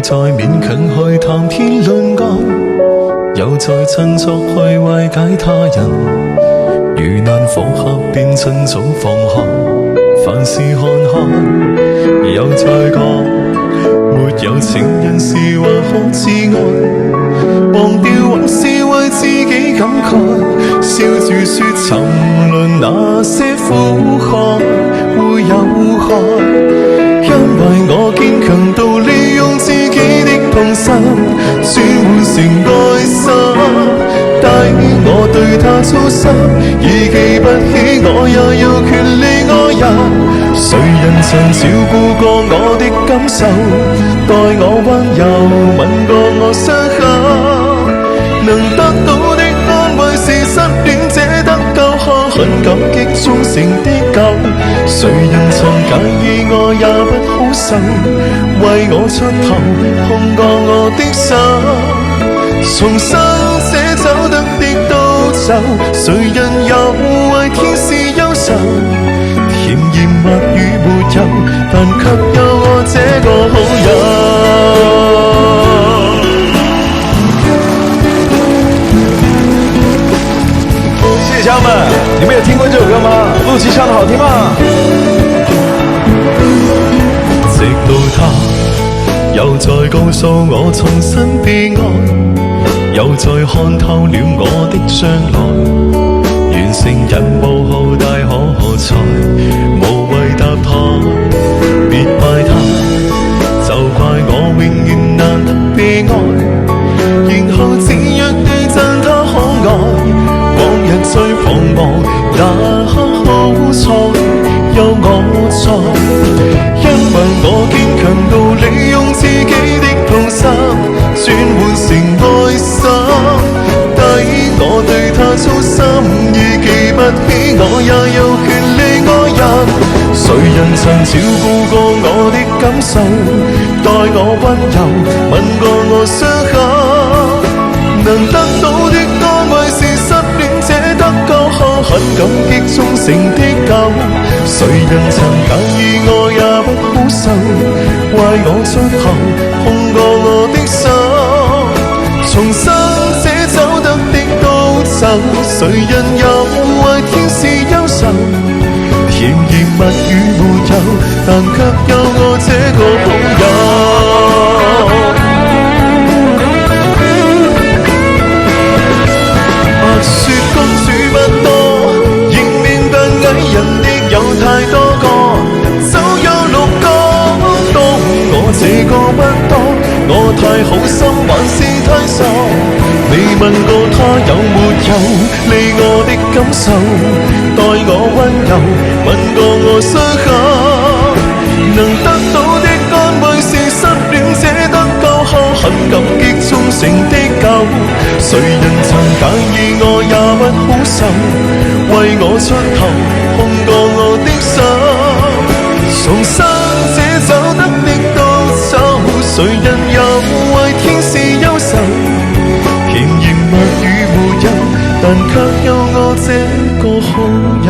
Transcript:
再勉強去談天論愛，又再振作去慰解他人。遇難火合便盡早放下，凡事看開。又再講，沒有情人時還可自愛，忘掉往事為自己感慨，笑住說沉淪那些苦海會有害。因為我堅強到利用自己的痛心轉換成愛心，抵我對他操心，已記不起我也有權利愛人。誰人曾照顧過我的感受，待我溫柔吻過我傷口，能得到的安慰是失戀者得救後很感激忠誠的狗。誰人曾介意我也不好受，為我出頭控過我的手，重生者走得的都走，誰人又為天使憂愁？甜言蜜語沒有，但卻有我這個好友。謝謝家們，你們有聽過這首歌嗎？陸琪唱得好聽嗎？直到他又再告訴我重新被愛，又再看透了我的將來，完成任務後大可才無謂答他，別怪他，就怪我永遠難得被愛，然後只約地讚他可愛。往日最彷徨那刻好彩有我在，因為我堅強到利用自己的痛心轉換成愛心，抵我對他操心，已記不起我也有權利愛人。誰人曾照顧過我的感受，待我溫柔吻過我傷口，能得到的安慰是失戀者得救後很感激忠誠的狗。誰人曾介意我也不好受，為我出頭控過我的手，重生者走得的都走，誰人又為天使憂愁？甜言蜜語沒有，但卻有我這個好友。白雪公主不多，迎面扮矮人的有太多個，就有6個，當我這個不多，我太好心還是太傻，未問過他有沒有理我的感受，待我溫柔吻過我傷口，能得到的安慰是失戀者得救後很感激忠誠的狗。誰人曾介意我也不好受，為我出頭控過我的手，重生者走得的都走，誰人又為天使憂愁？甜言蜜語沒有，但卻有我這個好友。